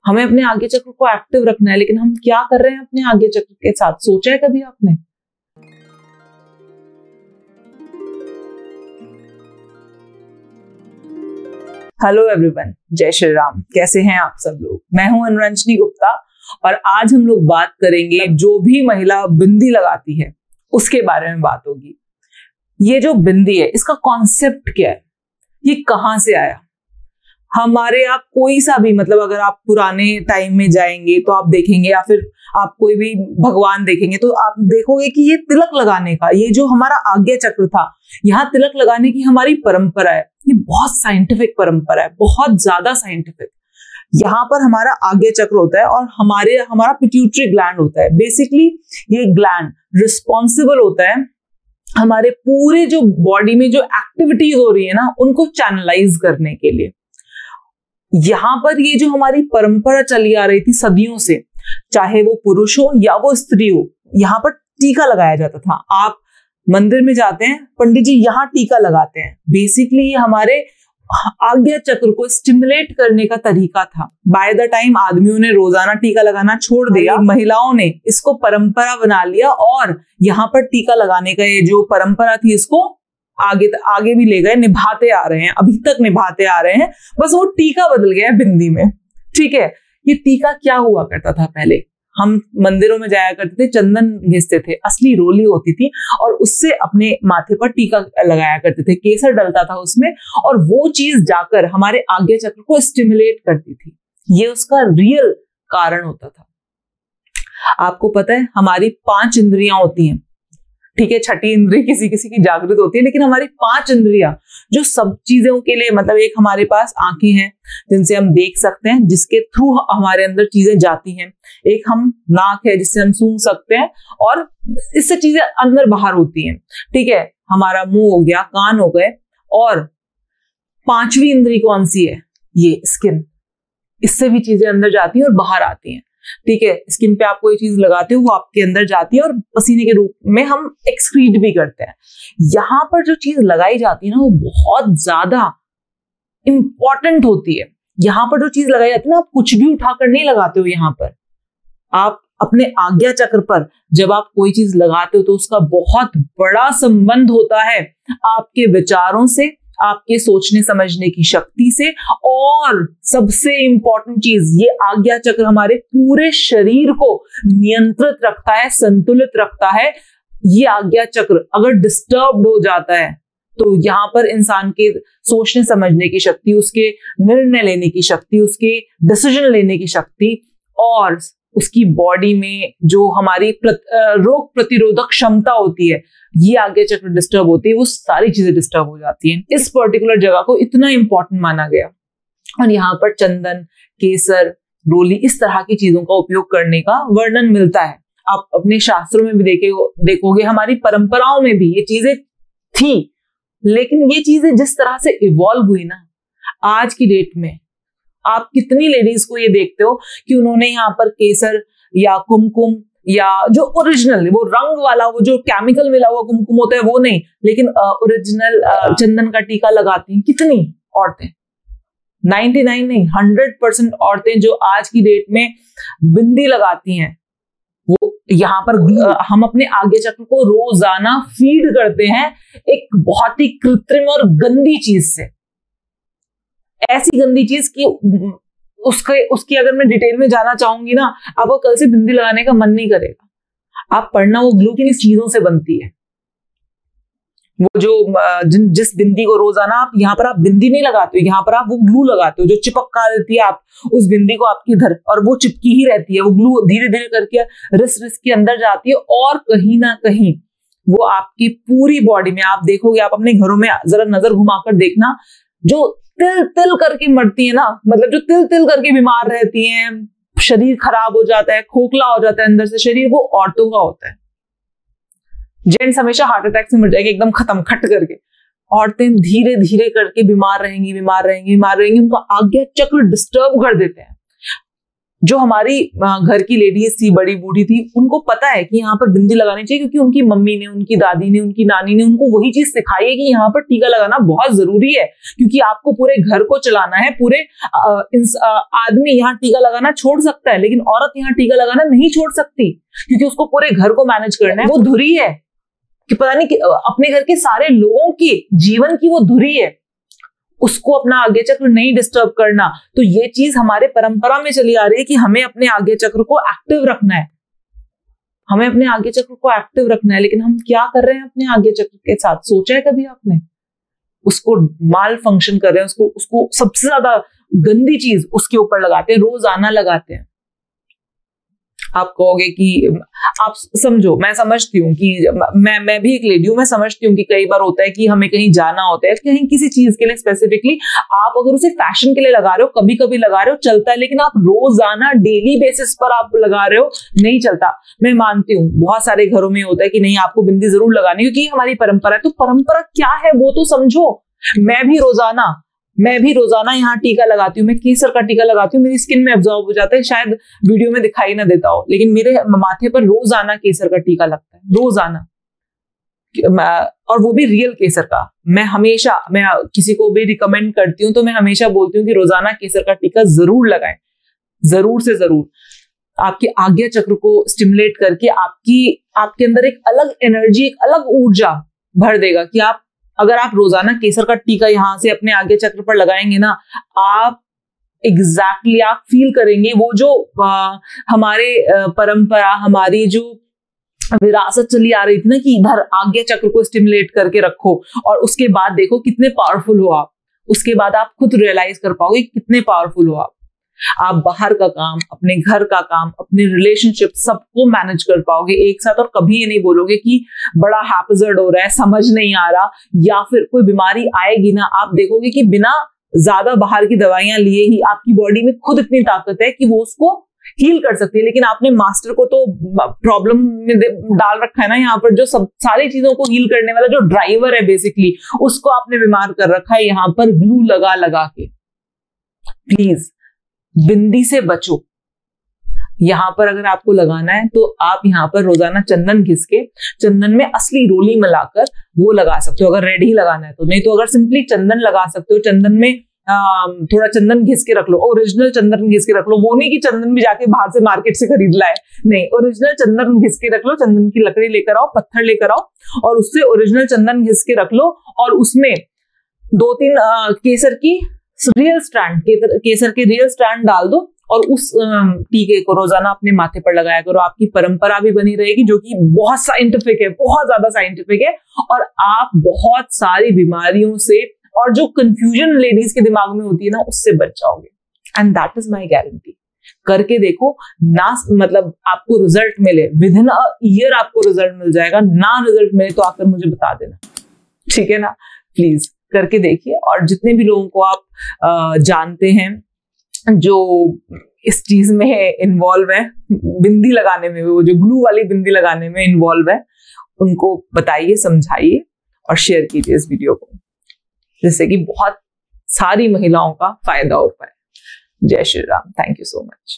हमें अपने आज्ञा चक्र को एक्टिव रखना है, लेकिन हम क्या कर रहे हैं अपने आज्ञा चक्र के साथ, सोचा है कभी आपने? हेलो एवरीवन, जय श्री राम। कैसे हैं आप सब लोग? मैं हूं अनुरंजनी गुप्ता और आज हम लोग बात करेंगे जो भी महिला बिंदी लगाती है उसके बारे में बात होगी। ये जो बिंदी है इसका कॉन्सेप्ट क्या है, ये कहां से आया? हमारे आप कोई सा भी, मतलब अगर आप पुराने टाइम में जाएंगे तो आप देखेंगे, या फिर आप कोई भी भगवान देखेंगे तो आप देखोगे कि ये तिलक लगाने का, ये जो हमारा आज्ञा चक्र था, यहाँ तिलक लगाने की हमारी परंपरा है। ये बहुत साइंटिफिक परंपरा है, बहुत ज्यादा साइंटिफिक। यहाँ पर हमारा आज्ञा चक्र होता है और हमारा पिट्यूटरी ग्लैंड होता है। बेसिकली ये ग्लैंड रिस्पॉन्सिबल होता है हमारे पूरे जो बॉडी में जो एक्टिविटीज हो रही है ना, उनको चैनलाइज करने के लिए। यहां पर ये जो हमारी परंपरा चली आ रही थी सदियों से, चाहे वो पुरुष हो या वो स्त्री हो, यहाँ पर टीका लगाया जाता था। आप मंदिर में जाते हैं, पंडित जी यहाँ टीका लगाते हैं। बेसिकली ये हमारे आज्ञा चक्र को स्टिमुलेट करने का तरीका था। बाय द टाइम आदमियों ने रोजाना टीका लगाना छोड़ दिया, महिलाओं ने इसको परंपरा बना लिया और यहाँ पर टीका लगाने का ये जो परंपरा थी इसको आगे भी ले गए, निभाते आ रहे हैं, अभी तक निभाते आ रहे हैं। बस वो टीका बदल गया है बिंदी में। ठीक है, ये टीका क्या हुआ करता था पहले? हम मंदिरों में जाया करते थे, चंदन घिसते थे, असली रोली होती थी और उससे अपने माथे पर टीका लगाया करते थे, केसर डलता था उसमें और वो चीज जाकर हमारे आज्ञा चक्र को स्टिमुलेट करती थी। ये उसका रियल कारण होता था। आपको पता है हमारी 5 इंद्रियां होती हैं, ठीक है, छठी इंद्रिय किसी किसी की जागृत होती है, लेकिन हमारी 5 इंद्रियां जो सब चीजों के लिए, मतलब एक हमारे पास आंखें हैं जिनसे हम देख सकते हैं, जिसके थ्रू हमारे अंदर चीजें जाती हैं। एक हम नाक है जिससे हम सूंघ सकते हैं और इससे चीजें अंदर बाहर होती हैं। ठीक है, हमारा मुंह हो गया, कान हो गए, और 5वीं इंद्रिय कौन सी है? ये स्किन। इससे भी चीजें अंदर जाती हैं और बाहर आती हैं। ठीक है, स्किन पे आप कोई चीज लगाते हो वो आपके अंदर जाती है और पसीने के रूप में हम एक्सक्रीट भी करते हैं। यहां पर जो चीज लगाई जाती है ना वो बहुत ज्यादा इंपॉर्टेंट होती है। यहां पर जो चीज लगाई जाती है ना, आप कुछ भी उठाकर नहीं लगाते हो। यहां पर आप अपने आज्ञा चक्र पर जब आप कोई चीज लगाते हो तो उसका बहुत बड़ा संबंध होता है आपके विचारों से, आपके सोचने समझने की शक्ति से, और सबसे इंपॉर्टेंट चीज, ये आज्ञा चक्र हमारे पूरे शरीर को नियंत्रित रखता है, संतुलित रखता है। ये आज्ञा चक्र अगर डिस्टर्ब्ड हो जाता है तो यहाँ पर इंसान के सोचने समझने की शक्ति, उसके निर्णय लेने की शक्ति, उसके डिसीजन लेने की शक्ति और उसकी बॉडी में जो हमारी रोग प्रतिरोधक क्षमता होती है, ये आज्ञा चक्र डिस्टर्ब होती है, वो सारी चीजें डिस्टर्ब हो जाती हैं। इस पर्टिकुलर जगह को इतना इंपॉर्टेंट माना गया और यहाँ पर चंदन, केसर, रोली, इस तरह की चीजों का उपयोग करने का वर्णन मिलता है। आप अपने शास्त्रों में भी देखोगे, हमारी परंपराओं में भी ये चीजें थी, लेकिन ये चीजें जिस तरह से इवॉल्व हुई ना, आज की डेट में आप कितनी लेडीज को ये देखते हो कि उन्होंने यहाँ पर केसर या कुमकुम या जो ओरिजिनल, वो रंग वाला, वो जो केमिकल मिला हुआ कुमकुम होता है वो नहीं, लेकिन ओरिजिनल चंदन का टीका लगाती हैं। कितनी औरतें, 99 नहीं 100% औरतें जो आज की डेट में बिंदी लगाती हैं, वो यहाँ पर हम अपने आज्ञा चक्र को रोजाना फीड करते हैं एक बहुत ही कृत्रिम और गंदी चीज से। ऐसी गंदी चीज की उसकी अगर मैं डिटेल में जाना चाहूंगी ना, आपको कल से बिंदी लगाने का मन नहीं करेगा। आप पढ़ना, वो ग्लू किन चीजों से बनती है। वो जो जिस बिंदी को रोजाना आप यहाँ पर आप बिंदी नहीं लगाते हो, यहाँ पर आप वो ग्लू लगाते हो जो चिपका देती है आप उस बिंदी को आपकी इधर, और वो चिपकी ही रहती है। वो ग्लू धीरे धीरे करके रिस के अंदर जाती है और कहीं ना कहीं वो आपकी पूरी बॉडी में, आप देखोगे, आप अपने घरों में जरा नजर घुमाकर देखना, जो तिल तिल करके मरती है ना, मतलब जो तिल तिल करके बीमार रहती हैं, शरीर खराब हो जाता है, खोखला हो जाता है अंदर से शरीर, वो औरतों का होता है। जेंट्स हमेशा हार्ट अटैक से मर जाएंगे एकदम खत्म खट करके। औरतें धीरे धीरे करके बीमार रहेंगी, उनका आज्ञा चक्र डिस्टर्ब कर देते हैं। जो हमारी घर की लेडीज थी, बड़ी बूढ़ी थी, उनको पता है कि यहाँ पर बिंदी लगानी चाहिए, क्योंकि उनकी मम्मी ने, उनकी दादी ने, उनकी नानी ने उनको वही चीज सिखाई है कि यहाँ पर टीका लगाना बहुत जरूरी है, क्योंकि आपको पूरे घर को चलाना है। पूरे आदमी यहाँ टीका लगाना छोड़ सकता है, लेकिन औरत यहाँ टीका लगाना नहीं छोड़ सकती, क्योंकि उसको पूरे घर को मैनेज करना है। वो धुरी है कि पता नहीं कि अपने घर के सारे लोगों के जीवन की वो धुरी है, उसको अपना आज्ञा चक्र नहीं डिस्टर्ब करना। तो ये चीज हमारे परंपरा में चली आ रही है कि हमें अपने आज्ञा चक्र को एक्टिव रखना है, हमें अपने आज्ञा चक्र को एक्टिव रखना है। लेकिन हम क्या कर रहे हैं अपने आज्ञा चक्र के साथ, सोचा है कभी आपने? उसको माल फंक्शन कर रहे हैं, उसको सबसे ज्यादा गंदी चीज उसके ऊपर लगाते हैं, रोजाना लगाते हैं। आप कहोगे कि आप समझो, मैं समझती हूँ कि मैं भी एक लेडी हूँ, मैं समझती हूँ कि कई बार होता है कि हमें कहीं जाना होता है, कहीं किसी चीज के लिए स्पेसिफिकली, आप अगर उसे फैशन के लिए लगा रहे हो, कभी कभी लगा रहे हो, चलता है, लेकिन आप रोजाना डेली बेसिस पर आप लगा रहे हो, नहीं चलता। मैं मानती हूँ बहुत सारे घरों में होता है कि नहीं, आपको बिंदी जरूर लगानी, क्योंकि हमारी परंपरा है। तो परंपरा क्या है वो तो समझो। मैं भी रोजाना यहाँ टीका लगाती हूँ, मैं केसर का टीका लगाती हूँ, मेरी स्किन में एब्जॉर्ब हो जाता है, शायद वीडियो में दिखाई ना देता हो, लेकिन मेरे माथे पर रोजाना केसर का टीका लगता है, रोजाना, और वो भी रियल केसर का। मैं किसी को भी रिकमेंड करती हूँ तो मैं हमेशा बोलती हूँ कि रोजाना केसर का टीका जरूर लगाएं, जरूर से जरूर। आपके आज्ञा चक्र को स्टिमुलेट करके आपके अंदर एक अलग एनर्जी, एक अलग ऊर्जा भर देगा कि अगर आप रोजाना केसर का टीका यहां से अपने आज्ञा चक्र पर लगाएंगे ना, आप एग्जैक्टली आप फील करेंगे वो जो हमारे परंपरा, हमारी जो विरासत चली आ रही थी ना कि इधर आज्ञा चक्र को स्टिमुलेट करके रखो, और उसके बाद देखो कितने पावरफुल हो आप। उसके बाद आप खुद रियलाइज कर पाओगे कितने पावरफुल हो आप बाहर का काम, अपने घर का काम, अपने रिलेशनशिप, सबको मैनेज कर पाओगे एक साथ। और कभी ये नहीं बोलोगे कि बड़ा हैपजर्ड हो रहा है, समझ नहीं आ रहा, या फिर कोई बीमारी आएगी ना, आप देखोगे कि बिना ज्यादा बाहर की दवाइयां लिए ही आपकी बॉडी में खुद इतनी ताकत है कि वो उसको हील कर सकती है। लेकिन आपने मास्टर को तो प्रॉब्लम में डाल रखा है ना, यहाँ पर जो सब सारी चीजों को हील करने वाला जो ड्राइवर है बेसिकली, उसको आपने बीमार कर रखा है यहाँ पर ग्लू लगा लगा के। प्लीज बिंदी से बचो। यहां पर अगर आपको लगाना है तो आप यहाँ पर रोजाना चंदन घिस के, चंदन में असली रोली मिलाकर वो लगा सकते हो, अगर रेड ही लगाना है तो। नहीं तो अगर सिंपली चंदन लगा सकते हो, चंदन में थोड़ा चंदन घिस के रख लो, ओरिजिनल चंदन घिस के रख लो। वो नहीं कि चंदन भी जाके बाहर से मार्केट से खरीद लाए, नहीं, ओरिजिनल चंदन घिस के रख लो। चंदन की लकड़ी लेकर आओ, पत्थर लेकर आओ, और उससे ओरिजिनल चंदन घिस के रख लो, और उसमें 2-3 केसर की रियल स्टैंड, केसर के रियल स्टैंड डाल दो, और उस टीके को रोजाना अपने माथे पर लगाया करो। आपकी परंपरा भी बनी रहेगी, जो कि बहुत साइंटिफिक है, बहुत ज्यादा साइंटिफिक है, और आप बहुत सारी बीमारियों से और जो कंफ्यूजन लेडीज के दिमाग में होती है ना, उससे बच जाओगे। And that is my guarantee. करके देखो ना, मतलब आपको रिजल्ट मिले, विद इन अ ईयर आपको रिजल्ट मिल जाएगा। ना रिजल्ट मिले तो आकर मुझे बता देना, ठीक है ना? प्लीज करके देखिए। और जितने भी लोगों को आप जानते हैं जो इस चीज में इन्वॉल्व है, बिंदी लगाने में, वो जो ग्लू वाली बिंदी लगाने में इन्वॉल्व है, उनको बताइए, समझाइए और शेयर कीजिए इस वीडियो को, जिससे कि बहुत सारी महिलाओं का फायदा हो पाए। जय Shri Ram. Thank you so much.